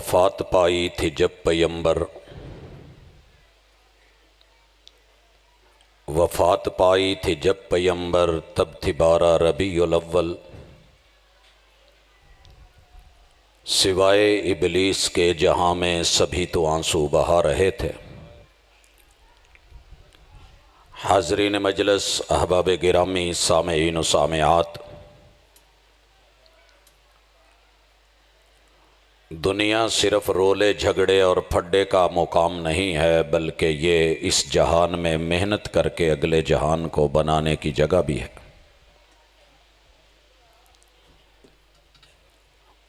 وفات پائی تھی جب پیمبر، وفات پائی تھی جب پیمبر، تب تھی 12 ربیع الاول۔ سوائے ابلیس کے جہاں میں سبھی تو آنسو بہا رہے تھے۔ حاضرین مجلس، احباب گرامی، سامعین و سامعات، دنیا صرف رولے جھگڑے اور پھڈے کا مقام نہیں ہے، بلکہ یہ اس جہان میں محنت کر کے اگلے جہان کو بنانے کی جگہ بھی ہے۔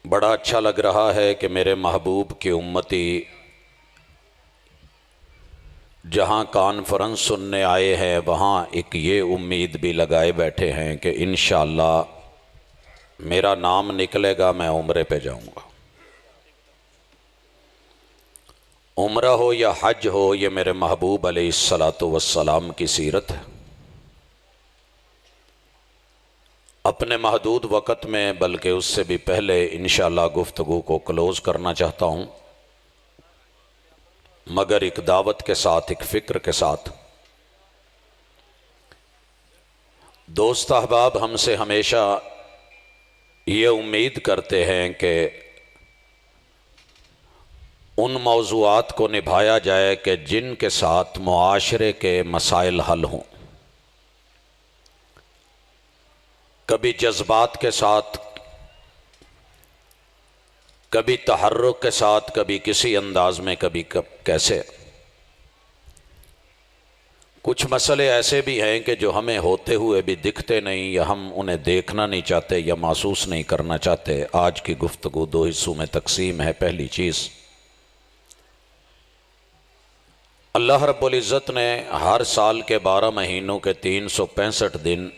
بڑا اچھا لگ رہا ہے کہ میرے محبوب کی امتی جہاں کانفرنس سننے آئے ہیں، وہاں ایک یہ امید بھی لگائے بیٹھے ہیں کہ انشاءاللہ میرا نام نکلے گا، میں عمرے پہ جاؤں گا۔ عمرہ ہو یا حج ہو، یہ میرے محبوب علیہ السلام کی سیرت ہے۔ اپنے محدود وقت میں، بلکہ اس سے بھی پہلے انشاءاللہ گفتگو کو کلوز کرنا چاہتا ہوں، مگر ایک دعوت کے ساتھ، ایک فکر کے ساتھ۔ دوست احباب ہم سے ہمیشہ یہ امید کرتے ہیں کہ ان موضوعات کو نبھایا جائے کہ جن کے ساتھ معاشرے کے مسائل حل ہوں۔ کبھی جذبات کے ساتھ، کبھی تحرک کے ساتھ، کبھی کسی انداز میں، کبھی کیسے۔ کچھ مسئلے ایسے بھی ہیں کہ جو ہمیں ہوتے ہوئے بھی دکھتے نہیں، یا ہم انہیں دیکھنا نہیں چاہتے یا محسوس نہیں کرنا چاہتے۔ آج کی گفتگو 2 حصوں میں تقسیم ہے۔ پہلی چیز، اللہ رب العزت نے ہر سال کے 12 مہینوں کے 365 دن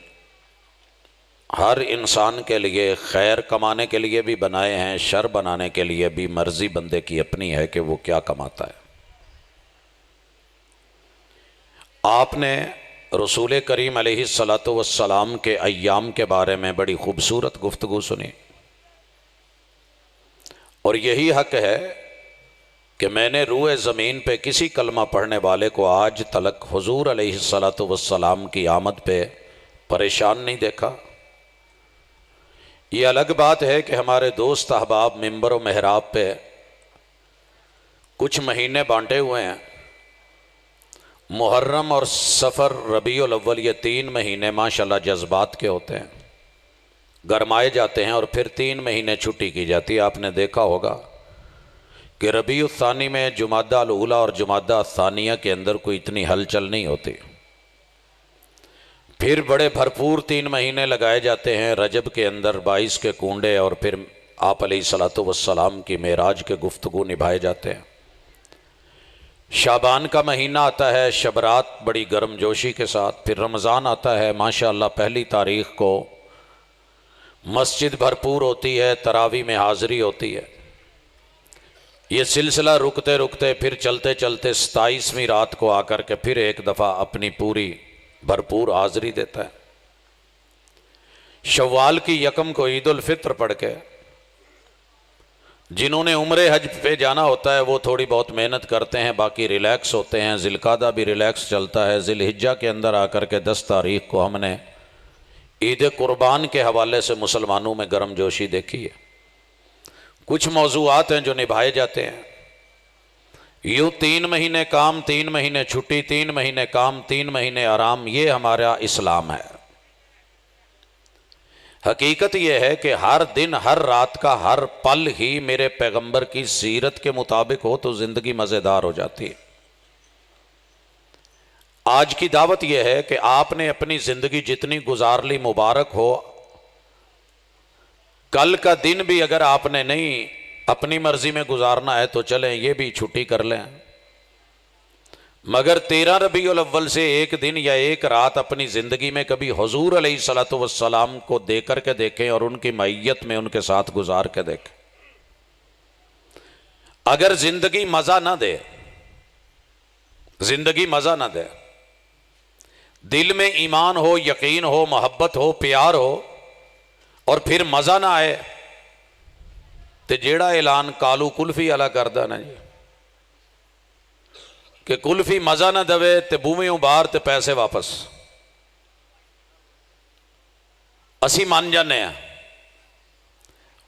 ہر انسان کے لیے خیر کمانے کے لیے بھی بنائے ہیں، شر بنانے کے لیے بھی۔ مرضی بندے کی اپنی ہے کہ وہ کیا کماتا ہے۔ آپ نے رسول کریم علیہ السلام کے ایام کے بارے میں بڑی خوبصورت گفتگو سنی، اور یہی حق ہے کہ میں نے روئے زمین پہ کسی کلمہ پڑھنے والے کو آج تلک حضور علیہ السلام کی آمد پہ پریشان نہیں دیکھا۔ یہ الگ بات ہے کہ ہمارے دوست احباب ممبر و محراب پہ کچھ مہینے بانٹے ہوئے ہیں۔ محرم اور سفر ربیع الاول، یہ 3 مہینے ماشاءاللہ جذبات کے ہوتے ہیں، گرمائے جاتے ہیں، اور پھر 3 مہینے چھٹی کی جاتی ہے۔ آپ نے دیکھا ہوگا کہ ربیع الثانی میں جمادہ الاولیٰ اور جمادہ الثانیہ کے اندر کوئی اتنی ہلچل نہیں ہوتی۔ پھر بڑے بھرپور 3 مہینے لگائے جاتے ہیں رجب کے اندر، 22 کے کنڈے، اور پھر آپ علیہ السلام کی معراج کے گفتگو نبھائے جاتے ہیں۔ شعبان کا مہینہ آتا ہے، شبرات بڑی گرم جوشی کے ساتھ۔ پھر رمضان آتا ہے، ماشاءاللہ 1 تاریخ کو مسجد بھرپور ہوتی ہے، تراویح میں حاضری ہوتی ہے۔ یہ سلسلہ رکتے رکتے پھر چلتے چلتے 27ویں رات کو آ کر کے پھر ایک دفعہ اپنی پوری بھرپور حاضری دیتا ہے۔ شوال کی 1 کو عید الفطر پڑھ کے جنہوں نے عمرے حج پہ جانا ہوتا ہے وہ تھوڑی بہت محنت کرتے ہیں، باقی ریلیکس ہوتے ہیں۔ ذی القعدہ بھی ریلیکس چلتا ہے۔ ذی الحجہ کے اندر آ کر کے 10 تاریخ کو ہم نے عید قربان کے حوالے سے مسلمانوں میں گرم جوشی دیکھی ہے۔ کچھ موضوعات ہیں جو نبھائے جاتے ہیں۔ یوں 3 مہینے کام، 3 مہینے چھٹی، 3 مہینے کام، 3 مہینے آرام، یہ ہمارا اسلام ہے۔ حقیقت یہ ہے کہ ہر دن، ہر رات کا ہر پل ہی میرے پیغمبر کی سیرت کے مطابق ہو تو زندگی مزیدار ہو جاتی ہے۔ آج کی دعوت یہ ہے کہ آپ نے اپنی زندگی جتنی گزار لی مبارک ہو، کل کا دن بھی اگر آپ نے نہیں اپنی مرضی میں گزارنا ہے تو چلیں یہ بھی چھٹی کر لیں، مگر 13 ربیع الاول سے ایک دن یا ایک رات اپنی زندگی میں کبھی حضور علیہ السلام کو دے کر کے دیکھیں، اور ان کی معیت میں ان کے ساتھ گزار کے دیکھیں۔ اگر زندگی مزہ نہ دے، زندگی مزہ نہ دے، دل میں ایمان ہو، یقین ہو، محبت ہو، پیار ہو، اور پھر مزہ نہ آئے، تے جیڑا اعلان کالو کلفی والا کردا نا جی کہ کلفی مزہ نہ دوے تے بومیوں باہر تے پیسے واپس، اسی مان جانے ہیں،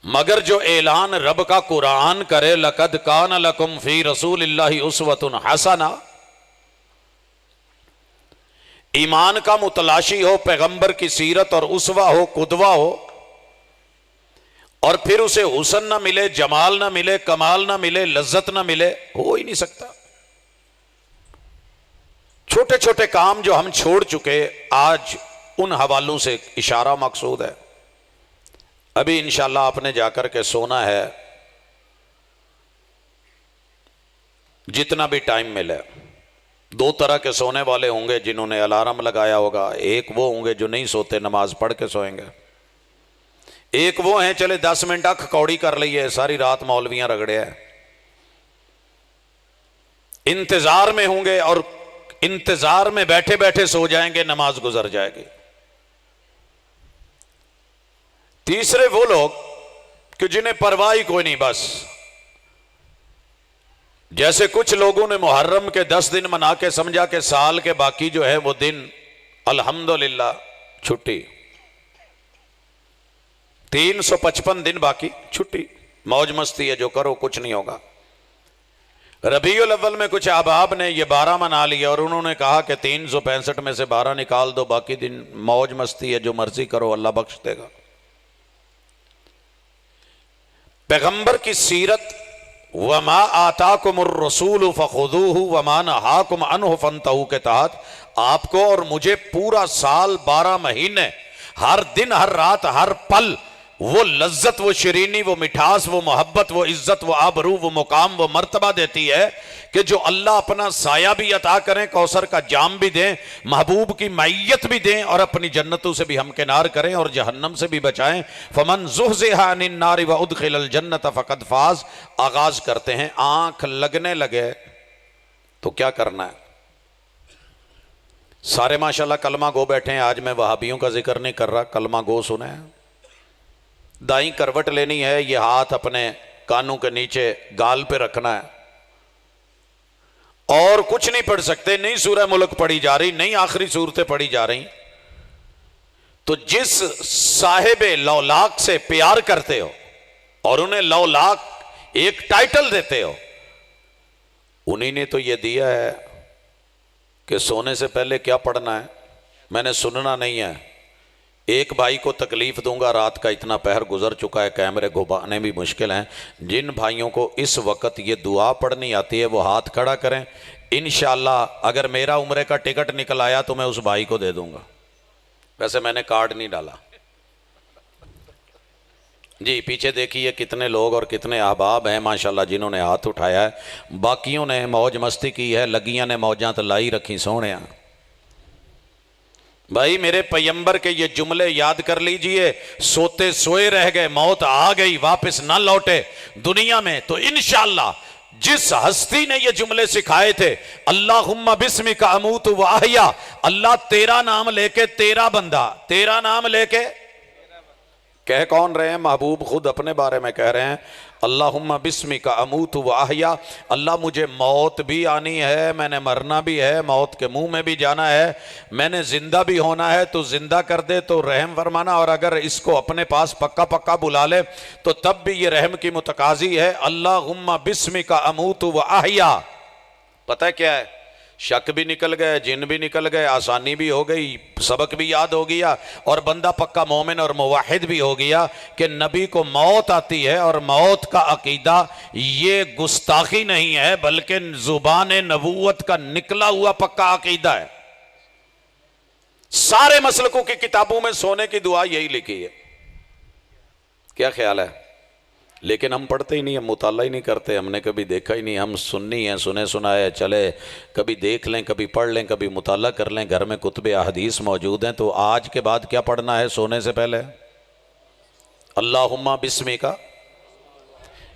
مگر جو اعلان رب کا قرآن کرے لقد کان لکم فی رسول اللہ اسوۃ حسنہ، ایمان کا متلاشی ہو، پیغمبر کی سیرت اور اسوہ ہو، قدوہ ہو، اور پھر اسے حسن نہ ملے، جمال نہ ملے، کمال نہ ملے، لذت نہ ملے، ہو ہی نہیں سکتا۔ چھوٹے چھوٹے کام جو ہم چھوڑ چکے، آج ان حوالوں سے اشارہ مقصود ہے۔ ابھی انشاءاللہ آپ نے جا کر کے سونا ہے، جتنا بھی ٹائم ملے۔ دو طرح کے سونے والے ہوں گے، جنہوں نے الارم لگایا ہوگا، ایک وہ ہوں گے جو نہیں سوتے، نماز پڑھ کے سوئیں گے، ایک وہ ہیں چلے 10 منٹ اکھ کوڑی کر لئیے، ساری رات مولویاں رگڑے ہیں، انتظار میں ہوں گے اور انتظار میں بیٹھے بیٹھے سو جائیں گے، نماز گزر جائے گی۔ تیسرے وہ لوگ کہ جنہیں پرواہ ہی کوئی نہیں، بس جیسے کچھ لوگوں نے محرم کے 10 دن منا کے سمجھا کہ سال کے باقی جو ہے وہ دن الحمدللہ چھٹی، 355 دن باقی چھٹی، موج مستی ہے، جو کرو کچھ نہیں ہوگا۔ ربیع الاول میں کچھ احباب نے یہ 12 منا لیا اور انہوں نے کہا کہ 365 میں سے 12 نکال دو، باقی دن موج مستی ہے، جو مرضی کرو، اللہ بخش دے گا۔ پیغمبر کی سیرت وما آتاکم الرسول فخذوہ وما نہاکم عنہ فانتہوا کے تحت آپ کو اور مجھے پورا سال 12 مہینے، ہر دن، ہر رات، ہر پل وہ لذت، وہ شیرینی، وہ مٹھاس، وہ محبت، وہ عزت، وہ آبرو، وہ مقام، وہ مرتبہ دیتی ہے کہ جو اللہ اپنا سایہ بھی عطا کریں، کوثر کا جام بھی دیں، محبوب کی معیت بھی دیں، اور اپنی جنتوں سے بھی ہمکنار کریں اور جہنم سے بھی بچائیں۔ فمن زحزح عن النار وادخل الجنۃ فقد فاز۔ آغاز کرتے ہیں، آنکھ لگنے لگے تو کیا کرنا ہے؟ سارے ماشاءاللہ کلمہ گو بیٹھے ہیں، آج میں وہابیوں کا ذکر نہیں کر رہا، کلمہ گو سنیں۔ دائیں کروٹ لینی ہے، یہ ہاتھ اپنے کانوں کے نیچے گال پہ رکھنا ہے، اور کچھ نہیں پڑھ سکتے، نہیں سورہ ملک پڑھی جا رہی، نہیں آخری صورتیں پڑھی جا رہی۔ تو جس صاحب لولاک سے پیار کرتے ہو اور انہیں لولاک ایک ٹائٹل دیتے ہو، انہی نے تو یہ دیا ہے کہ سونے سے پہلے کیا پڑھنا ہے۔ میں نے سننا نہیں ہے، ایک بھائی کو تکلیف دوں گا، رات کا اتنا پہر گزر چکا ہے، کیمرے گھمانے بھی مشکل ہیں۔ جن بھائیوں کو اس وقت یہ دعا پڑھنی آتی ہے وہ ہاتھ کھڑا کریں، انشاءاللہ اگر میرا عمرے کا ٹکٹ نکل آیا تو میں اس بھائی کو دے دوں گا، ویسے میں نے کارڈ نہیں ڈالا جی۔ پیچھے دیکھیے کتنے لوگ اور کتنے احباب ہیں ماشاءاللہ جنہوں نے ہاتھ اٹھایا ہے، باقیوں نے موج مستی کی ہے، لگیاں نے موجاں تو لائی رکھی سونیاں۔ بھائی میرے پیغمبر کے یہ جملے یاد کر لیجئے، سوتے سوئے رہ گئے، موت آ گئی، واپس نہ لوٹے دنیا میں، تو انشاءاللہ جس ہستی نے یہ جملے سکھائے تھے، اللہم بسمک اموت و احیا، اللہ تیرا نام لے کے، تیرا بندہ، تیرا نام لے کے، کہہ کون رہے ہیں؟ محبوب خود اپنے بارے میں کہہ رہے ہیں، اللہم بسمک اموت و احیا، اللہ مجھے موت بھی آنی ہے، میں نے مرنا بھی ہے، موت کے منہ میں بھی جانا ہے، میں نے زندہ بھی ہونا ہے، تو زندہ کر دے تو رحم فرمانا، اور اگر اس کو اپنے پاس پکا پکا بلا لے تو تب بھی یہ رحم کی متقاضی ہے۔ اللہم بسمک اموت و احیا، پتہ کیا ہے؟ شک بھی نکل گئے، جن بھی نکل گئے، آسانی بھی ہو گئی، سبق بھی یاد ہو گیا، اور بندہ پکا مومن اور موحد بھی ہو گیا کہ نبی کو موت آتی ہے، اور موت کا عقیدہ یہ گستاخی نہیں ہے بلکہ زبان نبوت کا نکلا ہوا پکا عقیدہ ہے۔ سارے مسلکوں کی کتابوں میں سونے کی دعا یہی لکھی ہے، کیا خیال ہے؟ لیکن ہم پڑھتے ہی نہیں، ہم مطالعہ ہی نہیں کرتے، ہم نے کبھی دیکھا ہی نہیں، ہم سنی ہیں، سنے سنائے چلے، کبھی دیکھ لیں، کبھی پڑھ لیں، کبھی مطالعہ کر لیں، گھر میں کتب احادیث موجود ہیں۔ تو آج کے بعد کیا پڑھنا ہے سونے سے پہلے؟ اللہم بسمک۔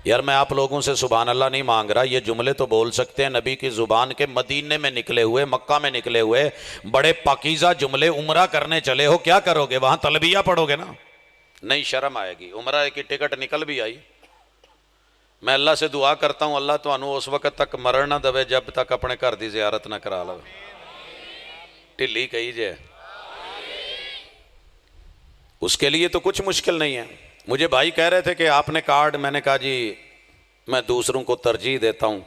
یار میں آپ لوگوں سے سبحان اللہ نہیں مانگ رہا، یہ جملے تو بول سکتے ہیں، نبی کی زبان کے، مدینے میں نکلے ہوئے، مکہ میں نکلے ہوئے، بڑے پاکیزہ جملے، عمرہ کرنے چلے ہو، کیا کرو گے؟ وہاں تلبیہ پڑھو گے نا؟ نہیں، شرم آئے گی۔ عمرہ کی ٹکٹ نکل بھی آئی، میں اللہ سے دعا کرتا ہوں اللہ تانوں اس وقت تک مرن نہ دے جب تک اپنے گھر دی زیارت نہ کرا لو. ڈھلی کہی جے. اس کے لیے تو کچھ مشکل نہیں ہے. مجھے بھائی کہہ رہے تھے کہ آپ نے کارڈ، میں نے کہا جی میں دوسروں کو ترجیح دیتا ہوں.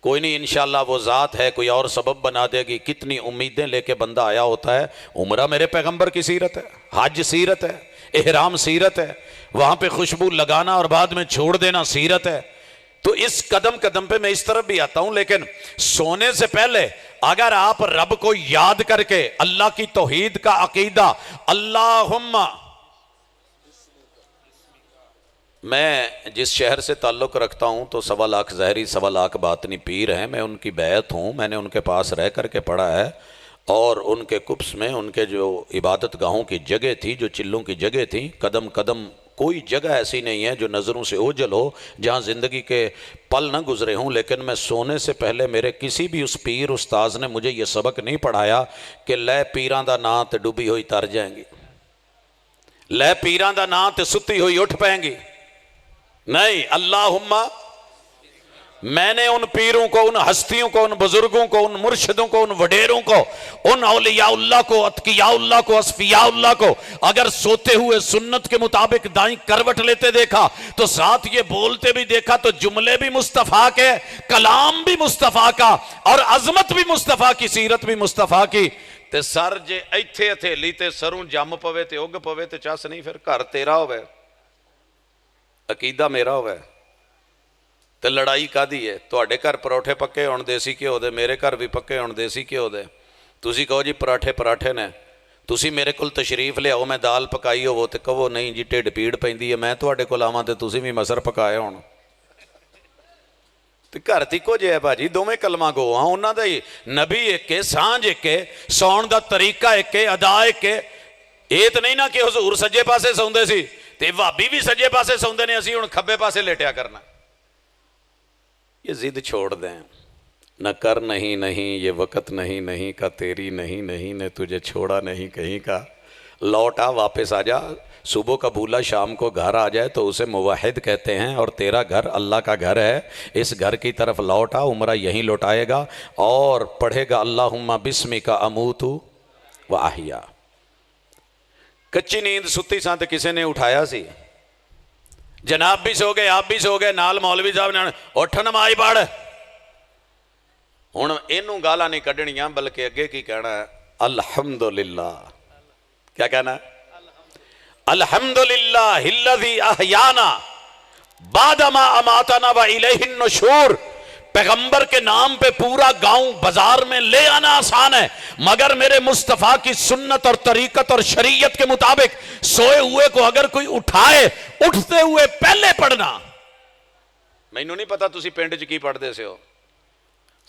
کوئی نہیں، انشاءاللہ وہ ذات ہے کوئی اور سبب بنا دے گی. کتنی امیدیں لے کے بندہ آیا ہوتا ہے. عمرہ میرے پیغمبر کی سیرت ہے، حج سیرت ہے، احرام سیرت ہے، وہاں پہ خوشبو لگانا اور بعد میں چھوڑ دینا سیرت ہے. تو اس قدم قدم پہ میں اس طرف بھی آتا ہوں. لیکن سونے سے پہلے اگر آپ رب کو یاد کر کے اللہ کی توحید کا عقیدہ، اللہم، میں جس شہر سے تعلق رکھتا ہوں تو 1.25 لاکھ ظاہری 1.25 لاکھ باطنی پیر ہیں. میں ان کی بیعت ہوں، میں نے ان کے پاس رہ کر کے پڑھا ہے. اور ان کے قبس میں ان کے جو عبادت گاہوں کی جگہ تھی، جو چلوں کی جگہ تھی، قدم قدم کوئی جگہ ایسی نہیں ہے جو نظروں سے اوجھل ہو جہاں زندگی کے پل نہ گزرے ہوں. لیکن میں سونے سے پہلے میرے کسی بھی اس پیر استاذ نے مجھے یہ سبق نہیں پڑھایا کہ لے پیراں دا نام تے ڈوبی ہوئی تر جائیں گی، لے پیراں دا نام تے ستی ہوئی اٹھ پائیں گی. نہیں، اللہم، میں نے ان پیروں کو، ان ہستیوں کو، ان بزرگوں کو، ان مرشدوں کو، ان وڈیروں کو، ان اولیاء اللہ کو، اتقیاء اللہ کو، اصفیاء اللہ کو اگر سوتے ہوئے سنت کے مطابق دائیں کروٹ لیتے دیکھا تو ساتھ یہ بولتے بھی دیکھا تو جملے بھی مصطفیٰ کے، کلام بھی مصطفیٰ کا، اور عظمت بھی مصطفیٰ کی، سیرت بھی مصطفیٰ کی. تے سر جے ایتھے ہتھیلی تے سروں جم پوے تے اگ پوے تے چس نہیں، پھر گھر تیرا ہوئے، عقیدہ میرا ہوئے. تے لڑائی کادی ہے؟ تواڈے گھر پروٹھے پکے ہون دیسی گھیو دے، میرے گھر بھی پکے ہون دیسی گھیو دے. تسی کہو جی پراٹھے نے، تسی میرے کول تشریف لیاؤ، میں دال پکائی ہوو تے کہو نہیں جی ٹھڈ پیڑ پیندی ہے، میں تواڈے کول آواں تے تسی بھی مسر پکائے ہون. تے گھر تے کچھ ہے بھاجی، دوویں کلمہ گو ہاں، انہاں دا ہی نبی ایک ہے، سانج ایک ہے، سون دا طریقہ ایک ہے، ادا ایک ہے. یہ تو نہیں نا کہ حضور سجے پاسے سوندے سی تے بھابی بھی سجے پاسے سوندے نے، اسی ہن کھبے پاسے لیٹیا کرنا. یہ ضد چھوڑ دیں. نہ کر نہیں نہیں، یہ وقت نہیں نہیں کا، تیری نہیں نہیں نے تجھے چھوڑا نہیں کہیں کا. لوٹ آ، واپس آ جا. صبح کا بھولا شام کو گھر آ جائے تو اسے موحد کہتے ہیں، اور تیرا گھر اللہ کا گھر ہے. اس گھر کی طرف لوٹ آ، عمرہ یہیں لوٹائے گا اور پڑھے گا اللہم بسمک اموت و احیا. کچی نیند ستی سان تے کسے نے اٹھایا سی، جناب بھی سو گئے، آپ بھی سو گئے، نال مولوی صاحب نے اٹھ نماز پڑھ. ہن اینوں گالاں نہیں کڈنیاں بلکہ اگے کی کہنا ہے؟ الحمدللہ. کیا کہنا ہے؟ الحمدللہ الذی احیانا بعد ما اماتنا و الیہ النشور. پیغمبر کے نام پہ پورا گاؤں بازار میں لے آنا آسان ہے، مگر میرے مصطفیٰ کی سنت اور طریقت اور شریعت کے مطابق سوئے ہوئے کو اگر کوئی اٹھائے، اٹھتے ہوئے پہلے پڑھنا. مینوں نہیں پتا تسی پنڈ چ کی پڑھدے سے ہو،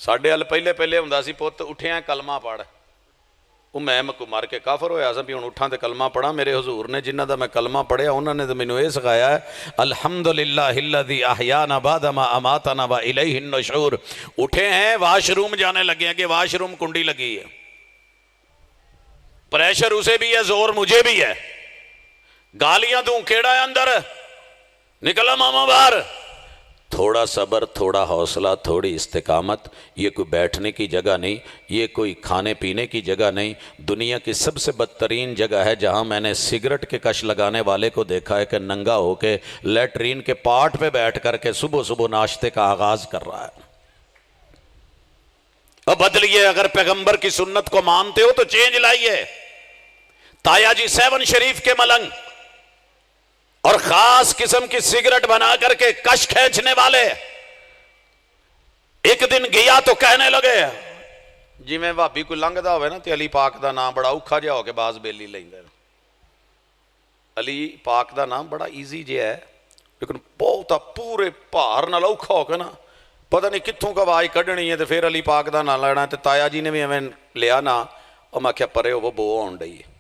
ساڈے ال پہلے ہوندا سی پت اٹھیاں کلمہ پڑھ. وہ میں مار کے کافر ہویا سا بھی ہن اٹھاں تے کلمہ پڑھا. میرے حضور نے جنہ دا میں کلمہ پڑھیا انہوں نے تو مینوں یہ سکھایا ہے الحمدللہ الذی احیانا بعد ما اماتنا و الیہ النشور. اٹھے ہیں، واش روم جانے لگے ہیں کہ واش روم کنڈی لگی ہے، پریشر اسے بھی ہے، زور مجھے بھی ہے، گالیاں دوں، کیڑا ہے اندر، نکلا ماما باہر. تھوڑا صبر، تھوڑا حوصلہ، تھوڑی استقامت. یہ کوئی بیٹھنے کی جگہ نہیں، یہ کوئی کھانے پینے کی جگہ نہیں. دنیا کی سب سے بدترین جگہ ہے جہاں میں نے سگریٹ کے کش لگانے والے کو دیکھا ہے کہ ننگا ہو کے لیٹرین کے پاٹ پہ بیٹھ کر کے صبح صبح ناشتے کا آغاز کر رہا ہے. اب بدلیے، اگر پیغمبر کی سنت کو مانتے ہو تو چینج لائیے. تایا جی 7 شریف کے ملنگ اور خاص قسم کی سگریٹ بنا کر کے کش کھینچنے والے ایک دن گیا تو کہنے لگے، جی میں بھابی کو لنگدا ہوئے نا تے علی پاک دا نام بڑا اوکھا جہا ہو کے باز بیلی لیندے. علی پاک دا نام بڑا ایزی جہا ہے لیکن بہت پورے بھار نال اوکھا ہو کے نا پتہ نہیں کتھوں کا آواز کڈنی ہے تے پھر علی پاک دا نام لینا. تے تایا جی نے بھی ایویں لیا نا، اور میں کیا پرے وہ بو آن ڈئی ہے.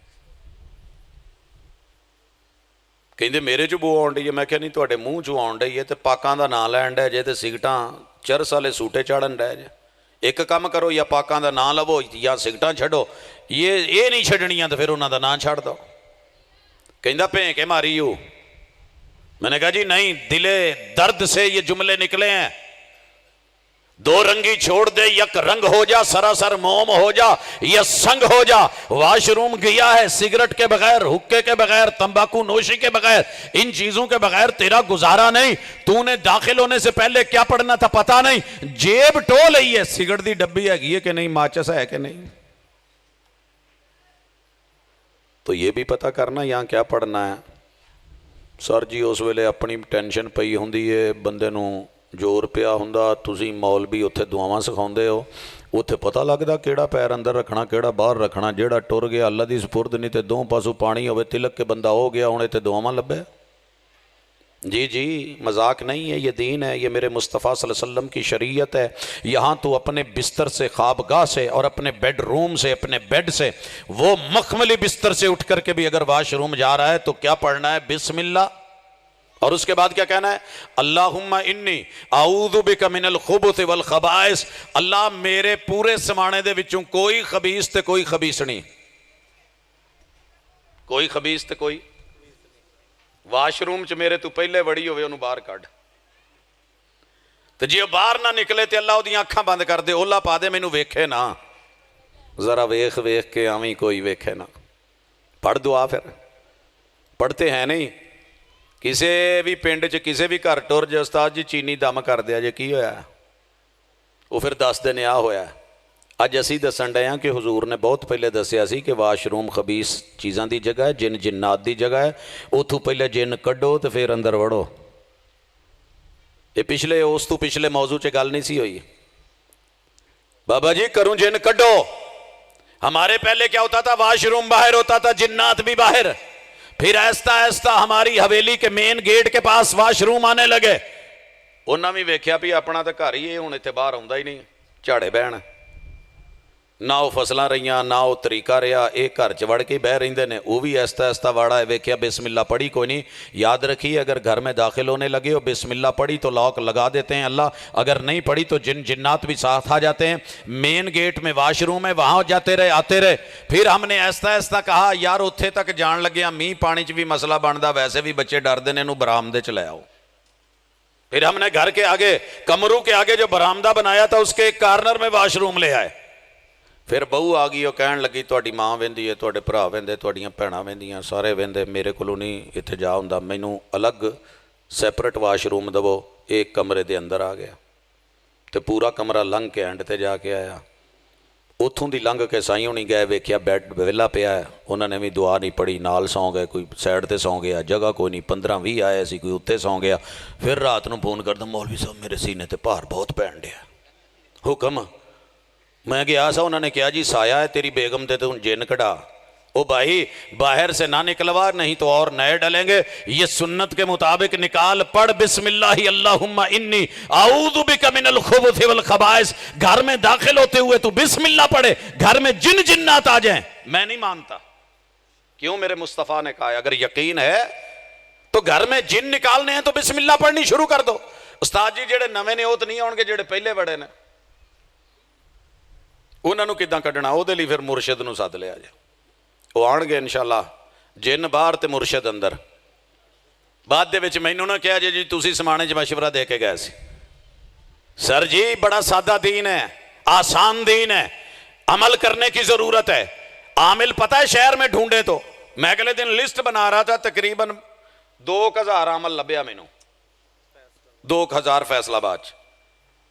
کہندے میرے چ بو آن ڈئی ہے. میں کہا نہیں تواڈے منہ چوں آن ڈئی ہے تے پاکاں دا نام لین ڈے جے تے سگٹاں چرس والے سوٹے چاڑن ڈے جے. ایک کام کرو، یا پاکاں دا نام لو یا سگٹاں چھڈو. یہ نہیں چھڈنیاں تے پھر انہاں دا نام چھڈ دو. کہندا بھیں کے ماری ہو. میں نے کہا جی نہیں، دلے درد سے یہ جملے نکلے ہیں، دو رنگی چھوڑ دے، یک رنگ ہو جا، سراسر موم ہو جا یا سنگ ہو جا۔ واش روم گیا ہے سگریٹ کے بغیر، حکے کے بغیر، تمباکو نوشی کے بغیر، ان چیزوں کے بغیر تیرا گزارا نہیں۔ تو نے داخل ہونے سے پہلے کیا پڑھنا تھا پتا نہیں، جیب ٹو لئی ہے، سگریٹ دی ڈبی ہے کہ نہیں، ماچس ہے کہ نہیں، تو یہ بھی پتا کرنا یہاں کیا پڑھنا ہے۔ سر جی اس ویلے اپنی ٹینشن پئی ہوندی ہے، بندے نو ਜ਼ੋਰ ਪਿਆ ਹੁੰਦਾ, ਤੁਸੀਂ ਮੌਲਵੀ ਉੱਥੇ ਦੁਆਵਾਂ ਸਿਖਾਉਂਦੇ ਹੋ, ਉੱਥੇ ਪਤਾ ਲੱਗਦਾ ਕਿਹੜਾ ਪੈਰ ਅੰਦਰ ਰੱਖਣਾ ਕਿਹੜਾ ਬਾਹਰ ਰੱਖਣਾ। ਜਿਹੜਾ ਟੁਰ ਗਿਆ ਅੱਲਾ ਦੀ ਸਪੁਰਦ, ਨਹੀਂ ਤੇ ਦੋ ਪਾਸੋਂ ਪਾਣੀ ਹੋਵੇ ਤਿਲਕ ਕੇ ਬੰਦਾ ਹੋ ਗਿਆ, ਹੁਣ ਇੱਥੇ ਦੁਆਵਾਂ ਲੱਭੇ। جی جی مذاق نہیں ہے، یہ دین ہے، یہ میرے مصطفیٰ صلی اللہ علیہ وسلم کی شریعت ہے۔ یہاں تو اپنے بستر سے، خوابگاہ سے اور اپنے بیڈ روم سے، اپنے بیڈ سے، وہ مخملی بستر سے اٹھ کر کے بھی اگر واش روم جا رہا ہے تو کیا پڑھنا ہے؟ بسم اللہ، اور اس کے بعد کیا کہنا ہے؟ اللہم انی اعوذ بک من الخبث والخبائث، اللہ میرے پورے سمانے دے وچوں کوئی خبیث تے کوئی خبیثنی، کوئی خبیث تے کوئی، واش روم چ میرے تو پہلے وڑی ہوئے انہوں باہر کڈ، تو جی باہر نہ نکلے تے اللہ دی آنکھاں بند کر دے، اولا پا دے مینوں ویکھے نا، ذرا ویکھ ویکھ کے آویں کوئی ویکھے نا۔ پڑھ دعا پھر، پڑھتے ہیں نہیں؟ کسے بھی پنڈ چ کسے بھی گھر ٹر جے، استاد جی چینی دم کر دیا جے، کی ہویا ہے؟ وہ پھر دس دن آ ہویا ہے۔ اج اسی دسن ڈے ہاں کہ حضور نے بہت پہلے دسیا سی کہ واش روم خبیث چیزاں دی جگہ ہے، جن جنات دی جگہ ہے، اتھوں پہلے جن کڈو تو پھر اندر وڑو۔ یہ پچھلے اس تو پچھلے موضوع چ گل نہیں سی ہوئی، بابا جی کروں جن کڈو۔ ہمارے پہلے کیا ہوتا تھا؟ واش روم باہر ہوتا تھا، جنات بھی باہر، پھر آہستہ آہستہ ہماری حویلی کے مین گیٹ کے پاس واش روم آنے لگے۔ انہاں بھی ویکھیا بھی اپنا تو گھر ہی ہے، ہن ایتھے باہر آوندا ہی نہیں، جھاڑے بہن نہ وہ فصلاں رہیاں نہ وہ طریقہ رہا، ایک گھر چ وڑ کے بہ رہندے نے، وہ بھی آہستہ آہستہ واڑا ہے، ویکھیا بسم اللہ پڑھی کوئی نہیں۔ یاد رکھیے اگر گھر میں داخل ہونے لگے ہو بسم اللہ پڑھی تو لاک لگا دیتے ہیں اللہ، اگر نہیں پڑھی تو جن جنات بھی ساتھ آ جاتے ہیں۔ مین گیٹ میں واش روم ہے، وہاں جاتے رہے آتے رہے، پھر ہم نے آہستہ آہستہ کہا یار اتھے تک جان لگے میہ پانی چ بھی مسئلہ بندا، ویسے بھی بچے ڈردے نے، انہوں برآمدے چ لے آؤ۔ پھر ہم نے گھر کے آگے کمروں کے آگے جو برآمدہ بنایا تھا اس کے ایک کارنر میں واش روم لے آئے۔ پھر بہو آ گئی، وہ کہن لگی تہاڈی ماں ویندی ہے، تہاڈے بھرا ویندے، تہاڈیاں بھیڑاں ویندیاں، سارے ویندے، میرے کولوں نہیں اتنے جا ہوندا، مینوں الگ سیپریٹ واش روم دو۔ ایک کمرے دے اندر آ گیا تو پورا کمرہ لنگ کے اینڈ تے جا کے آیا، اتھوں دی لنگ کے سائیں ہونی گئے، ویکھیا بیڈ ویلا پیا ہے، انہوں نے بھی دعا نہیں پڑھی، نال سو گئے، کوئی سائڈ تے سو گیا، جگہ کوئی نہیں، 15-20 آئے سی، کوئی اتنے سو گیا۔ پھر رات نو فون کردا مولوی صاحب میرے سینے تے بھار بہت پین ڈیا، حکم؟ میں گیا سا، انہوں نے کہا جی سایہ ہے تیری بیگم تے تو جن کڑا، او بھائی باہر سے نہ نکلوا نہیں تو اور نئے ڈلیں گے، یہ سنت کے مطابق نکال، پڑھ بسم اللہ اللہم انی اعوذ بک من الخبث والخبائث۔ گھر میں داخل ہوتے ہوئے تو بسم اللہ پڑھے، گھر میں جن جنات آ جائیں۔ میں نہیں مانتا، کیوں؟ میرے مصطفیٰ نے کہا ہے اگر یقین ہے تو گھر میں جن نکالنے ہیں تو بسم اللہ پڑھنی شروع کر دو۔ استاد جی جڑے نویں نے وہ تو نہیں آن گے، جڑے پہلے بڑے نے انہوں نے کداں کڈنا؟ وہ دے لئی پھر مرشد نو سد لیا جائے، وہ آن گے انشاءاللہ، جن باہر تے مرشد اندر۔ بعد دے وچ مینوں نہ کہا جی تسی سمانے چ مشورہ دے کے گئے سی، سر جی بڑا سادہ دین ہے، آسان دین ہے، عمل کرنے کی ضرورت ہے۔ عامل پتہ ہے شہر میں ڈھونڈے تو میں اگلے دن لسٹ بنا رہا تھا، تقریباً 2000 عمل لبیا مینوں، 2000 فیصلہ آباد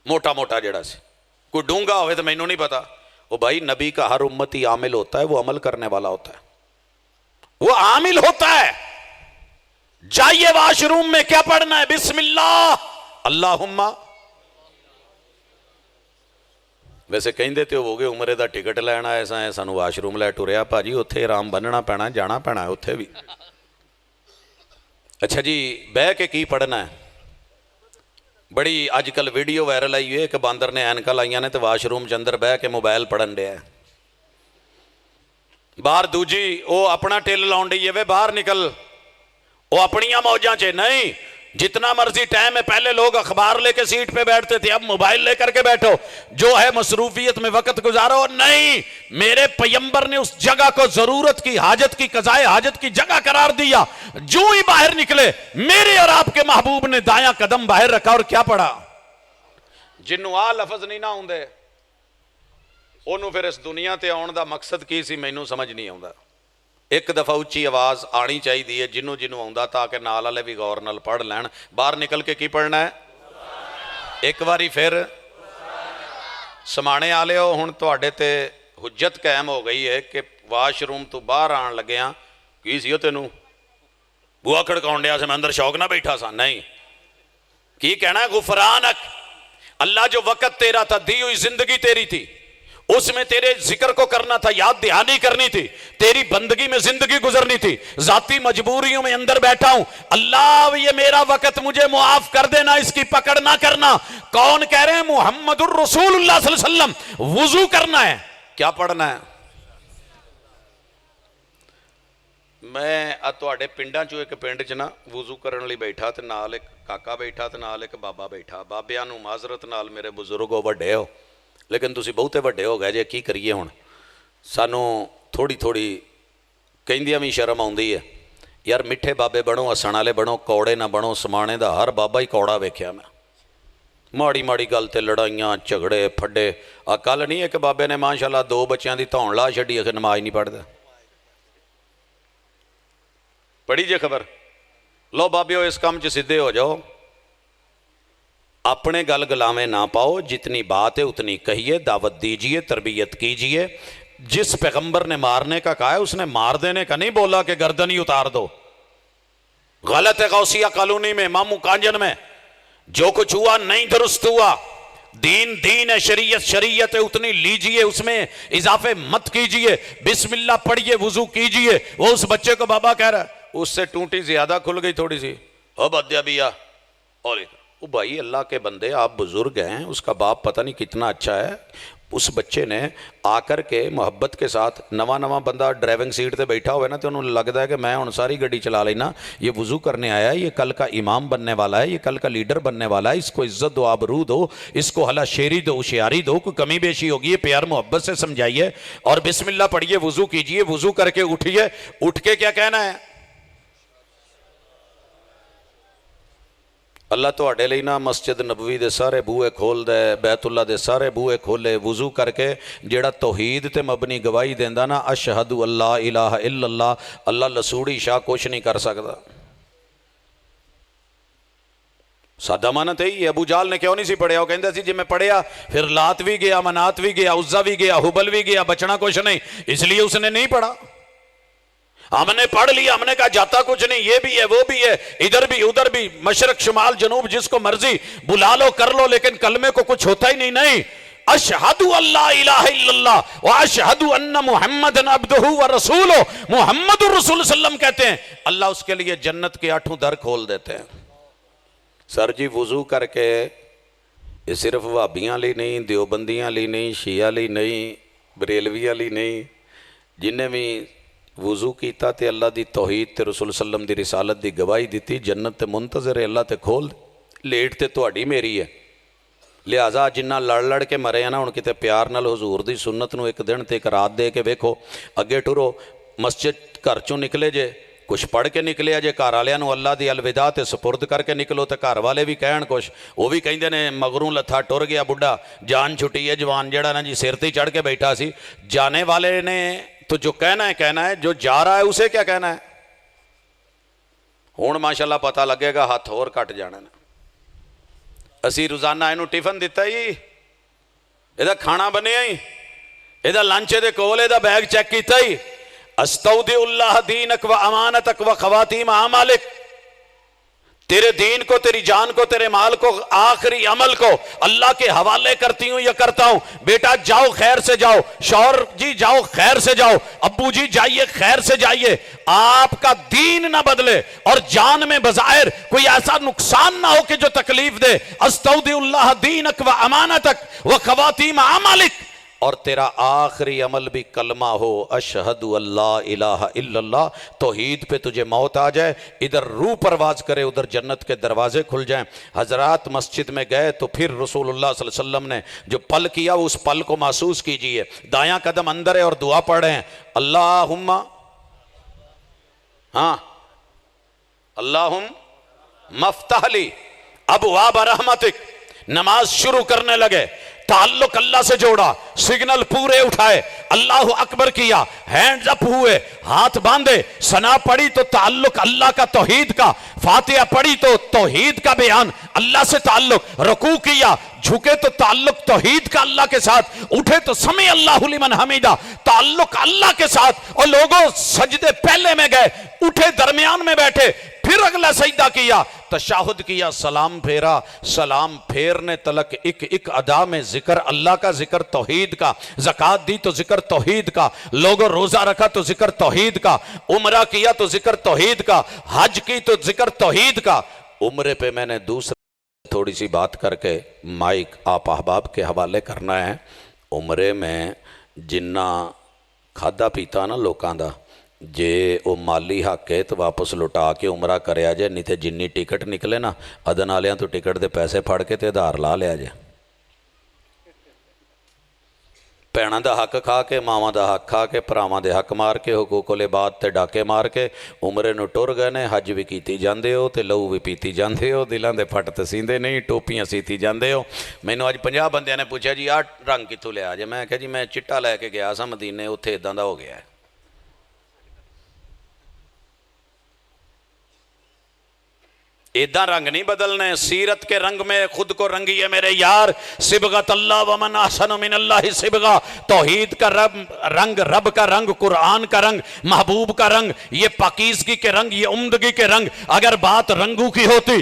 موٹا موٹا جڑا سی، کوئی ڈونگا ہوئے تو مینوں نہیں پتا۔ وہ بھائی نبی کا ہر امتی عامل ہوتا ہے، وہ عمل کرنے والا ہوتا ہے، وہ عامل ہوتا ہے۔ جائیے واش روم میں کیا پڑھنا ہے؟ بسم اللہ اللہم۔ ویسے کہیں دیتے ہو گے عمرے دا ٹکٹ لینا ایسا ہے، سانو واش روم لے ٹریا بھاجی، اتھے رام بننا پینا، جانا پینا ہے اتھے بھی۔ اچھا جی بہ کے کی پڑھنا ہے؟ بڑی اج کل ویڈیو وائرل آئی ہوئی ہے کہ باندر نے اینکا لائیاں نے تو واش روم چ اندر بہ کے موبائل پڑھن ڈیا ہے، باہر دوجی وہ اپنا ٹل لاؤن ڈی ہے، باہر نکل وہ اپنیاں موجاں چ نہیں، جتنا مرضی ٹائم ہے، پہلے لوگ اخبار لے کے سیٹ پہ بیٹھتے تھے، اب موبائل لے کر کے بیٹھو، جو ہے مصروفیت میں وقت گزارو۔ نہیں، میرے پیغمبر نے اس جگہ کو ضرورت کی، حاجت کی، قضائے حاجت کی جگہ قرار دیا۔ جو ہی باہر نکلے، میرے اور آپ کے محبوب نے دایاں قدم باہر رکھا اور کیا پڑھا؟ جنوں آ لفظ نہیں نہ ہوندے، انہوں پھر اس دنیا تے آن دا مقصد کی سی مینوں سمجھ نہیں آوندا۔ ایک دفعہ اچھی آواز آنی چاہیے جنوں آوندا تاکہ نال والے بھی غور نال پڑھ لین۔ باہر نکل کے کی پڑھنا ہے؟ ایک باری پھر سمانے آلے ہو، ہن تواڈے تے حجت قائم ہو گئی ہے کہ واش روم تو باہر آن لگیاں کی سی تینوں بوا کھڑکاؤن ڈیا سے میں اندر شوق نہ بیٹھا سا؟ نہیں، کی کہنا ہے؟ غفرانک، اللہ جو وقت تیرا تھا، دی ہوئی زندگی تیری تھی، اس میں تیرے ذکر کو کرنا تھا، یاد دہانی کرنی تھی، تیری بندگی میں زندگی گزرنی تھی، ذاتی مجبوریوں میں اندر بیٹھا ہوں، اللہ یہ میرا وقت مجھے معاف کر دینا، اس کی پکڑ نہ کرنا۔ کون کہہ رہے ہیں؟ محمد الرسول اللہ صلی اللہ علیہ وسلم۔ وضو کرنا ہے، کیا پڑھنا ہے؟ میں تواڈے پنڈاں چوں ایک پنڈ چ نا وضو کرن لئی بیٹھا تے نال ایک کاکا بیٹھا تے نال ایک بابا بیٹھا۔ بابیاں نوں معذرت نال میرے بزرگو وڈے ہو، لیکن تسی بہتے وڈے ہو گئے جے، کی کریے ہن؟ سانوں تھوڑی تھوڑی کہندیاں بھی شرم آوندی ہے یار، میٹھے بابے بنو، ہسن والے بنو، کوڑے نہ بنو۔ سمانے دا ہر بابا ہی کوڑا ویکھیا میں، ماڑی ماڑی گل تے لڑائیاں جھگڑے پھڈے۔ کل نہیں ایک بابے نے ماشاءاللہ 2 بچیاں دی دھون لا چھڈی ہے کہ نماز نہیں پڑھدا۔ پڑھی جے خبر؟ لو بابیو اس کام چ سدھے ہو جاؤ، اپنے گل گلاویں نہ پاؤ، جتنی بات ہے اتنی کہیے، دعوت دیجئے، تربیت کیجئے۔ جس پیغمبر نے مارنے کا کہا ہے اس نے مار دینے کا نہیں بولا کہ گردن ہی اتار دو۔ غلط ہے غوثیہ کالونی میں، مامو کانجن میں جو کچھ ہوا نہیں درست ہوا۔ دین دین ہے، شریعت شریعت ہے، اتنی لیجئے، اس میں اضافے مت کیجئے۔ بسم اللہ پڑھئے، وضو کیجئے۔ وہ اس بچے کو بابا کہہ رہا ہے، اس سے ٹونٹی زیادہ کھل گئی تھوڑی سی، اب ادیا بیا اور وہ بھائی اللہ کے بندے، آپ بزرگ ہیں، اس کا باپ پتہ نہیں کتنا اچھا ہے۔ اس بچے نے آ کر کے محبت کے ساتھ، نواں بندہ ڈرائیونگ سیٹ تے بیٹھا ہوا ہے نا، تو انہوں لگتا ہے کہ میں ہن ساری گڈی چلا لینا، یہ وضو کرنے آیا ہے، یہ کل کا امام بننے والا ہے، یہ کل کا لیڈر بننے والا ہے، اس کو عزت دو، آبرو دو، اس کو ہلا شیری دو، ہوشیاری دو، کوئی کمی بیشی ہوگی یہ پیار محبت سے سمجھائیے، اور بسم اللہ پڑھیے، وضو کیجئے، وضو کر کے اٹھیے، اٹھ کے کیا کہنا ہے؟ اللہ تواڈے لئی نا مسجد نبوی دے سارے بوئے کھول دے، بیت اللہ دے سارے بوئے کھولے، وضو کر کے جیڑا توحید تے مبنی گواہی دیندا نا، اشہد اللہ الہ الا اللہ، اللہ لسوڑی شاہ کچھ نہیں کر سکتا۔ سادہ معنی تے ہی ابو جال نے کیوں نہیں سی پڑھیا؟ وہ کہندا سی جی میں پڑھیا پھر لات بھی گیا، منات بھی گیا، عزا بھی گیا، حبل بھی گیا، بچنا کچھ نہیں، اس لیے اس نے نہیں پڑھا۔ ہم نے پڑھ لیا، ہم نے کہا جاتا کچھ نہیں، یہ بھی ہے وہ بھی ہے، ادھر بھی ادھر بھی، مشرق شمال جنوب جس کو مرضی بلا لو کر لو، لیکن کلمے کو کچھ ہوتا ہی نہیں۔ نہیں، اشہد اللہ الہ الا اللہ واشہد ان محمد عبدہ ورسولہ، محمد الرسول صلی اللہ علیہ وسلم کہتے ہیں اللہ اس کے لیے جنت کے 8 در کھول دیتے ہیں۔ سر جی وضو کر کے یہ صرف وہابیاں لی نہیں، دیوبندیاں لی نہیں، شیعہ لی نہیں، بریلویاں لی نہیں، جنہیں بھی وضو کیتا تے اللہ دی توحید تے رسول صلی اللہ علیہ وسلم دی رسالت دی گواہی دیتی، جنت تے منتظر ہے، اللہ تے کھول لیٹ تے تواڈی میری ہے۔ لہٰذا جنہ لڑ کے مرے ہیں نا، ان کتے پیار نال حضور دی سنت نو ایک دن تے ایک رات دے کے ویکھو، اگے ٹرو، مسجد گھر چوں نکلے جے کچھ پڑھ کے نکلے جے، گھر والیاں نو اللہ دی الوداع تے سپرد کر کے نکلو، تے گھر والے بھی کہن کچھ، وہ بھی کہندے نے مگروں لتھا ٹر گیا بڈھا، جان چھٹی ہے، جوان جڑا نا جی سر تے چڑھ کے بیٹھا سی۔ جانے والے نے تو جو کہنا ہے، جو جا رہا ہے اسے کیا کہنا ہے؟ ہون ماشاءاللہ پتہ لگے گا، ہاتھ اور کٹ جانے نے۔ اسی روزانہ اینو ٹفن دیتا ہی، ایدہ کھانا بنیا ہی، ایدہ لنچے دے کولے دا بیگ چیک کیتا ہی، استودع اللہ دینک و امانتک و خواتیم اعمالک، تیرے دین کو، تیری جان کو، تیرے مال کو، آخری عمل کو اللہ کے حوالے کرتی ہوں یا کرتا ہوں۔ بیٹا جاؤ خیر سے جاؤ، شوہر جی جاؤ خیر سے جاؤ، ابو جی جائیے خیر سے جائیے، آپ کا دین نہ بدلے اور جان میں بظاہر کوئی ایسا نقصان نہ ہو کہ جو تکلیف دے۔ استودع اللہ دینک و امانتک و خواتیم اعمالک، اور تیرا آخری عمل بھی کلمہ ہو اشہد اللہ الہ الا اللہ، توحید پہ تجھے موت آ جائے، ادھر روح پرواز کرے ادھر جنت کے دروازے کھل جائیں۔ حضرات مسجد میں گئے تو پھر رسول اللہ صلی اللہ علیہ وسلم نے جو پل کیا اس پل کو محسوس کیجئے، دایاں قدم اندر ہے اور دعا پڑھ رہے ہیں، اللہم اللہم مفتح لی ابواب رحمتک۔ نماز شروع کرنے لگے، تعلق اللہ سے جوڑا، سگنل پورے اٹھائے، اللہ اکبر کیا، ہینڈز اپ ہوئے، ہاتھ باندھے، ثنا پڑھی تو تعلق اللہ کا توحید کا، فاتحہ پڑھی تو توحید کا بیان، اللہ سے تعلق، رکوع کیا، جھکے تو تعلق توحید کا اللہ کے ساتھ، اٹھے تو سمع اللہ لمن حمیدہ، تعلق اللہ کے ساتھ، اور لوگوں سجدے پہلے میں گئے، اٹھے درمیان میں بیٹھے، پھر اگلا سجدہ کیا، تشہد کیا، سلام پھیرا، سلام پھیرنے تلک ایک ایک ادا میں ذکر اللہ کا، ذکر توحید کا، زکوٰۃ دی تو ذکر توحید کا، لوگوں روزہ رکھا تو ذکر توحید کا، عمرہ کیا تو ذکر توحید کا، حج کی تو ذکر توحید کا۔ عمرے پہ میں نے دوسرے تھوڑی سی بات کر کے مائک آپ احباب کے حوالے کرنا ہے۔ عمرے میں جنہ کھادا پیتا نا لوکاں دا، جے او مالی حق ہے تو واپس لٹا کے عمرہ کریا جائے، نہیں تے جنی ٹکٹ نکلے نا ادن والیاں تو ٹکٹ دے پیسے پھڑ کے تے ادھار لا لیا جائے۔ بھیناں دا حق کھا کے، ماواں دا حق کھا کے، پراواں دے حق مار کے، حقوق العباد تے ڈاکے مار کے عمرے نو ٹر گئے نے، حج بھی کیتی جاندے ہو تے لہو بھی پیتی جاندے ہو، دلاں دے پھٹ تے سیندے نہیں، ٹوپیاں سیتی جاندے ہو۔ مینوں اج 50 بندیاں نے پوچھا جی آہ رنگ کتوں لیا جے؟ میں کہا جی میں چٹا لے کے گیا سا مدینے، اتھے اداں دا ہو گیا ہے۔ ادھا رنگ نہیں بدلنے، سیرت کے رنگ میں خود کو رنگیے میرے یار، صبغت اللہ ومن احسن من اللہ صبغہ، توحید کا رنگ، رب کا رنگ، قرآن کا رنگ، محبوب کا رنگ، یہ پاکیزگی کے رنگ، یہ عمدگی کے رنگ۔ اگر بات رنگوں کی ہوتی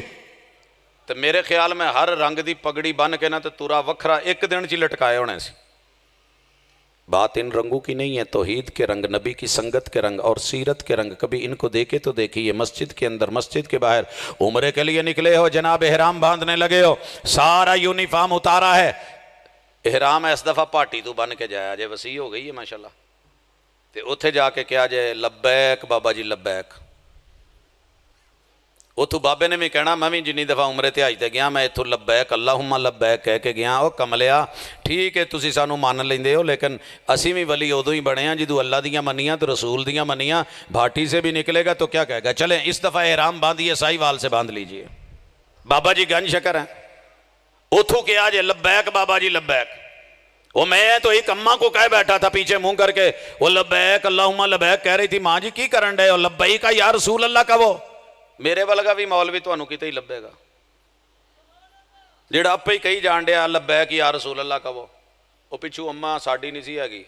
تو میرے خیال میں ہر رنگ دی پگڑی بن کے نا تو تورا وکھرا ایک دن چی لٹکائے ہونے سی۔ بات ان رنگوں کی نہیں ہے، توحید کے رنگ، نبی کی سنگت کے رنگ اور سیرت کے رنگ۔ کبھی ان کو دیکھے تو دیکھیے، مسجد کے اندر، مسجد کے باہر، عمرے کے لیے نکلے ہو، جناب احرام باندھنے لگے ہو، سارا یونیفارم اتارا ہے، احرام اس دفعہ پارٹی تو بن کے جایا جے، وسیع ہو گئی ہے ماشاءاللہ، تے اتھے جا کے کیا جائے، لبیک بابا جی لبیک۔ اتھو بابے نے بھی کہنا میں بھی جنی دفعہ عمرے تے آئی تے گیا، میں اتھو لبیک اللہم لبیک کہہ کے گیا۔ او کملیا ٹھیک ہے تسی سانو مان لیندے ہو، لیکن اسی بھی ولی ادو ہی بنے ہیں جدو اللہ دیاں منیاں تو رسول دیاں منیاں، بھاٹی سے بھی نکلے گا تو کیا کہے گا؟ چلیں اس دفعہ احرام باندھیے، سائی وال سے باندھ لیجئے۔ بابا جی گنج شکر ہیں، اتھو کیا جے لبیک بابا جی لبیک۔ وہ میں تو ایک اماں کو کہہ بیٹھا تھا پیچھے منہ کر کے، وہ لبیک اللہم لبیک کہہ رہی تھی، ماں جی کی کرن ڈے ہو؟ لبیک کا یا رسول اللہ کا۔ وہ میرے والگا بھی مولوی تو انہوں کیتے ہی لبے گا، جیڑا آپ ہی کہی جان ڈیا لبیک یا رسول اللہ کا۔ وہ پچھو اماں ساڑی نہیں سی آگی،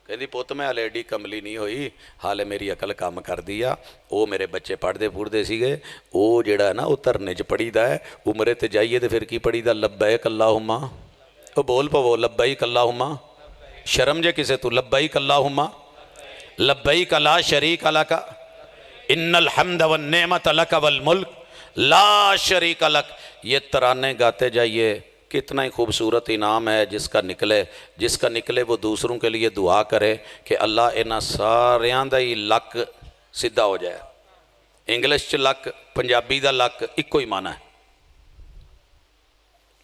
کہتی پوت میں ہلے ایڈی کملی نہیں ہوئی، حالے میری عقل کام کر دیا۔ وہ میرے بچے پڑھ دے پور دے سی گئے، وہ جیڑا ہے نا وہ ترنے چ پڑھی دا ہے، عمرے تے جائیے تے پھر کی پڑھی دا؟ لبیک اللہم، وہ بول پو لبیک اللہم، شرم جے کسے تو، لبیک اللہم لبیک لا شریک لک ان الحمد والنعمت لک والملک لا شریک لک۔ یہ ترانے گاتے جائیے، کتنا ہی خوبصورت انعام ہے جس کا نکلے وہ دوسروں کے لیے دعا کرے کہ اللہ انہاں ساریاں دا ہی لک سیدھا ہو جائے۔ انگلش چ لک، پنجابی دا لک ایک ہی معنی ہے،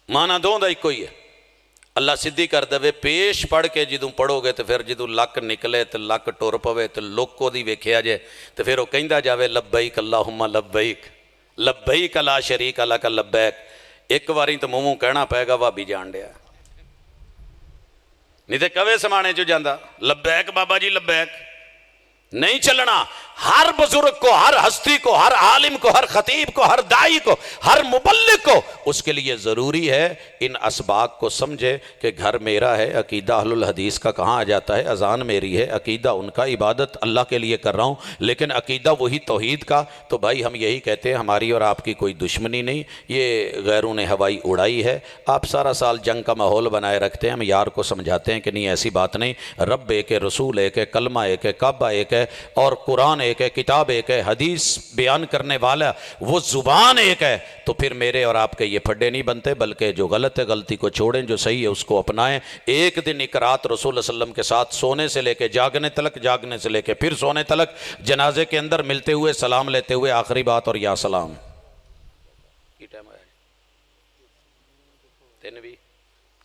معنی دو دا ایک ہی ہے۔ اللہ سدھی کر دے، پیش پڑھ کے جدوں پڑھو گے تو پھر جدوں لک نکلے تو لک ٹر پوے تو لوکو دی ویکھیا جائے تو پھر وہ کہندا جاوے لبیک اللہم لبیک لبیک لا شریک لک لبیک۔ ایک واری تو منہ کہنا پائے گا بھابی جان ڈیا، نہیں تے کوے سمانے جو جاندہ لبیک بابا جی لبیک نہیں چلنا۔ ہر بزرگ کو، ہر ہستی کو، ہر عالم کو، ہر خطیب کو، ہر دائی کو، ہر مبلغ کو اس کے لیے ضروری ہے ان اسباق کو سمجھے کہ گھر میرا ہے، عقیدہ اہل الحدیث کا کہاں آ جاتا ہے، اذان میری ہے، عقیدہ ان کا، عبادت اللہ کے لیے کر رہا ہوں، لیکن عقیدہ وہی توحید کا۔ تو بھائی ہم یہی کہتے ہیں، ہماری اور آپ کی کوئی دشمنی نہیں، یہ غیروں نے ہوائی اڑائی ہے۔ آپ سارا سال جنگ کا ماحول بنائے رکھتے ہیں، ہم یار کو سمجھاتے ہیں کہ نہیں ایسی بات نہیں، رب ایک ہے، رسول ایک ہے، کلمہ ایک ہے، کعبہ ایک ہے اور قرآن ایک ہے, کتاب ایک ہے, حدیث بیان کرنے والا وہ زبان ایک ہے, تو پھر میرے اور آپ کے یہ پھڈے نہیں بنتے, بلکہ جو غلط ہے غلطی کو چھوڑیں, جو صحیح ہے اس کو اپنائیں. ایک دن ایک رات رسول اللہ علیہ وسلم کے ساتھ سونے سے لے کے جاگنے تلک, جاگنے سے لے کے پھر سونے تلک, جنازے کے اندر ملتے ہوئے سلام لیتے ہوئے, آخری بات اور یا سلام.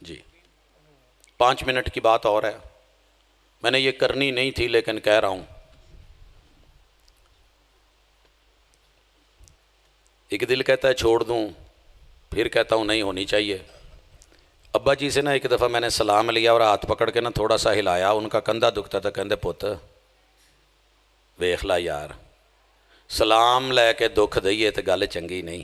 جی 5 منٹ کی بات اور ہے, میں نے یہ کرنی نہیں تھی لیکن کہہ رہا ہوں. ایک دل کہتا ہے چھوڑ دوں, پھر کہتا ہوں نہیں ہونی چاہیے. ابا جی سے نا ایک دفعہ میں نے سلام لیا اور ہاتھ پکڑ کے نا تھوڑا سا ہلایا, ان کا کندھا دکھتا تھا, کہندے پوت ویخ لا یار, سلام لے کے دکھ دئیے تو گل چنگی نہیں.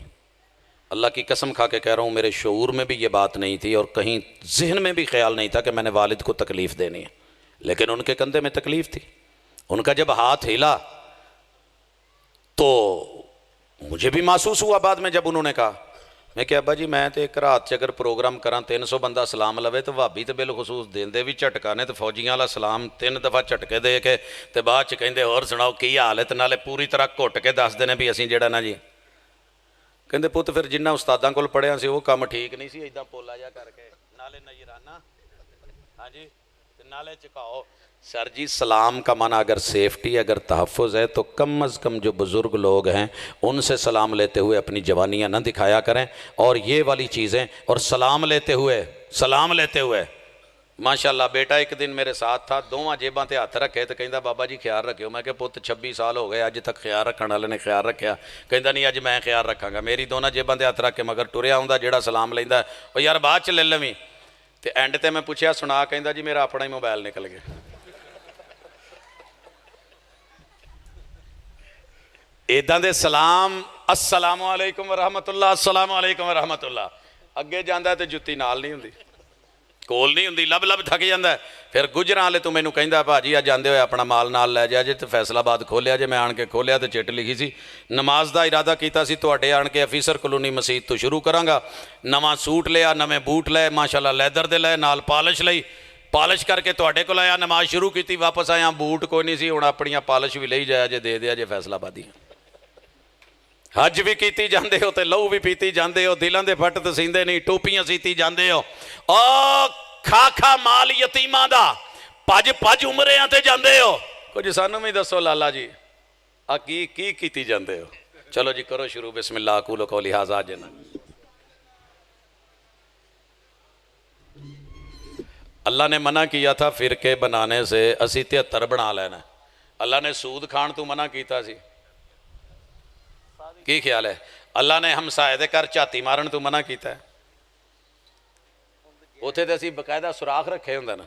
اللہ کی قسم کھا کے کہہ رہا ہوں, میرے شعور میں بھی یہ بات نہیں تھی اور کہیں ذہن میں بھی خیال نہیں تھا کہ میں نے والد کو تکلیف دینی ہے, لیکن ان کے کندھے میں تکلیف تھی. ان کا جب ہاتھ ہلا تو مجھے بھی محسوس ہوا بعد میں, جب انہوں نے کہا, میں کہ ابا جی میں تو ایک رات چ اگر پروگرام کراں 300 بندہ سلام لوے تو بھابی تو بالخصوص دیندے بھی جھٹکا نے, تو فوجیاں والا سلام 3 دفعہ جھٹکے دے کے تے بعد چ کہندے اور سناؤ کی حال ہے, تے نالے پوری طرح گھٹ کے دس دینے بھی اسی جڑا نا جی. کہندے پت پھر جنہ استاداں کول پڑھیا سی وہ کام ٹھیک نہیں سی, ایداں پولا جا کر کے نالے نجرانہ, ہاں جی نالے چکاؤ. سر جی سلام کا معنی اگر سیفٹی, اگر تحفظ ہے تو کم از کم جو بزرگ لوگ ہیں ان سے سلام لیتے ہوئے اپنی جوانیاں نہ دکھایا کریں. اور یہ والی چیزیں, اور سلام لیتے ہوئے ماشاءاللہ بیٹا ایک دن میرے ساتھ تھا, دونوں جیباں تے ہاتھ رکھے تو کہندا بابا جی خیال رکھیو. میں کہ پت 26 سال ہو گئے اج تک خیال رکھنے والے نے خیال رکھیا. کہندا نہیں اج میں خیال رکھاں گا. میری دونوں جیباں تے ہاتھ رکھ کے مگر ٹریا ہوندا جیڑا سلام لیندا او یار بعد چ لے لویں. تے اینڈ تے میں پوچھیا سنا, کہندا جی میرا اپنا ہی موبائل نکل گیا. ایداں دے سلام, السلام علیکم ورحمۃ اللہ, السلام علیکم ورحمۃ اللہ, اگے جاندا تے جتی نال نہیں ہوندی, کول نہیں ہوندی, لب لب تھک جاندا ہے. پھر گجراں والے تو مینوں کہندا بھاجی آ جاندے ہوئے اپنا مال نال لے جا جے, تے فیصل آباد کھولیا جے. میں آن کے کھولیا تے چٹ لکھی سی, نماز دا ارادہ کیتا سی تواڈے آن کے آفیسر کلونی مسجد تو شروع کراں گا. نواں سوٹ لیا, نویں بوٹ لے, ماشاءاللہ لیدر دے لے, نال پالش لئی, پالش کر کے تواڈے کول آیا, نماز شروع کیتی, واپس آیا, بوٹ کوئی نہیں سی, ہن اپنیاں پالش بھی لئی جایا جے, دے دیا جے فیصل آبادی. حج بھی کیتی جاندے ہو تے لہو بھی پیتی جاندے ہو, دلاں دے پھٹ تے سیندے نہیں, ٹوپیاں سیتی جاندے ہو, او کھا کھا مال یتیماں دا پج پج عمریاں تے جاندے ہو. کچھ سانوں بھی دسو لالا جی آ کی کیتی جاندے ہو. چلو جی کرو شروع, بسم اللہ اقول قولی ھذا جنا. اللہ نے منع کیا تھا فرقے بنانے سے, اسی 73 بنا لینا. اللہ نے سود کھان تو منع کیتا سی, کی خیال ہے؟ اللہ نے ہمسائے دے کر چاتی مارن تو منع کیتا ہے. اوتھے تے اسی باقاعدہ سوراخ رکھے ہوندے نا,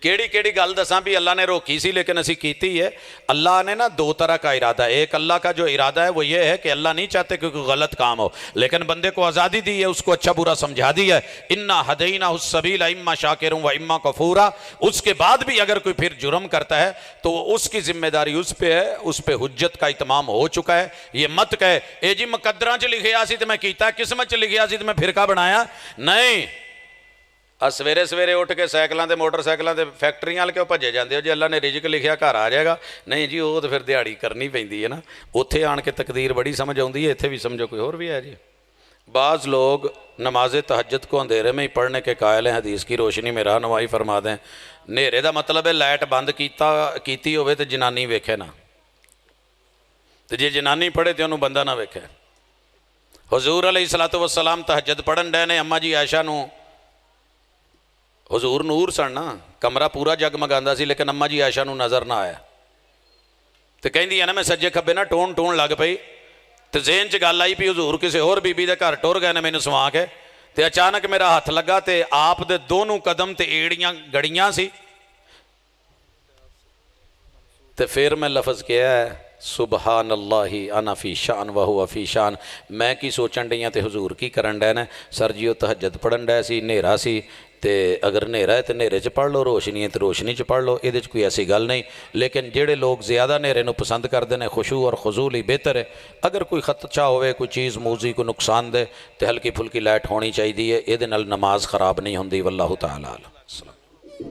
کیڑی کیڑی گل دساں بھی اللہ نے روکی سی لیکن اسی کیتی ہے. اللہ نے نا 2 طرح کا ارادہ ہے. ایک اللہ کا جو ارادہ ہے وہ یہ ہے کہ اللہ نہیں چاہتے کہ کوئی غلط کام ہو, لیکن بندے کو آزادی دی ہے, اس کو اچھا برا سمجھا دی ہے. انا ہدیناہ السبیل اما شاکر و اما کفورا. اس کے بعد بھی اگر کوئی پھر جرم کرتا ہے تو اس کی ذمہ داری اس پہ ہے, اس پہ حجت کا اتمام ہو چکا ہے. یہ مت کہے اے جی مقدراں چ لکھیا سی تے میں کیتا, قسمت چ لکھیا سی تے میں فرقہ بنایا. نہیں, سویرے سویرے اٹھ کے سائیکلاں تے موٹر سائیکلاں تے فیکٹریاں والے کیوں بھجے جاندے ہو جی اللہ نے رزق لکھیا گھر آ جائے گا. نہیں جی وہ تو پھر دیہڑی کرنی پیندی ہے نا, اوتھے آن کے تقدیر بڑی سمجھ آؤندی ہے, ایتھے بھی سمجھو کوئی اور بھی ہے جی. بعض لوگ نماز تہجد کو اندھیرے میں ہی پڑھنے کے قائل ہیں, حدیث کی روشنی میں رہنمائی فرما دیں. نیرے دا مطلب ہے لائٹ بند کیتی ہوئے تے جنانی ویکھے نا, تے جے جنانی پڑھے تے انہوں بندہ نہ ویکھے. حضور علیہ الصلوۃ والسلام تہجد پڑھن ڈے نے, اما جی عائشہ نو, حضور نور سن نا, کمرہ پورا جگمگاندا سی لیکن اما جی عائشہ نو نظر نہ آیا. تے کہندی ہے نا میں سجے کھبے نا ٹون ٹون لگ پئی, تے ذہن چ گل آئی پی حضور کسے اور بی بی دے گھر ٹر گئے نے مینوں سوا کے, تے اچانک میرا ہاتھ لگا تے آپ دے دونوں قدم تے ایڑیاں گڑیاں سی. تے پھر میں لفظ کیا ہے سبحان اللہ انا فی شان وہو فی شان. میں کی سوچن ڈیاں تے حضور کی کرن ڈے نے. سر جی وہ تہجد پڑھن ڈے سی, نیرا سی, تے اگر نیرا ہے تو نیرے چ پڑھ لو, روشنی ہے تو روشنی چ پڑھ لو, یہ کوئی ایسی گل نہیں. لیکن جڑے لوگ زیادہ نیرے نو پسند کرتے ہیں, خشوع اور خضوع ہی بہتر ہے. اگر کوئی خدشہ ہوئے, کوئی چیز موزی کو نقصان دے, تو ہلکی پھلکی لائٹ ہونی چاہیے, یہ نماز خراب نہیں ہوندی. واللہ تعالی اعلم.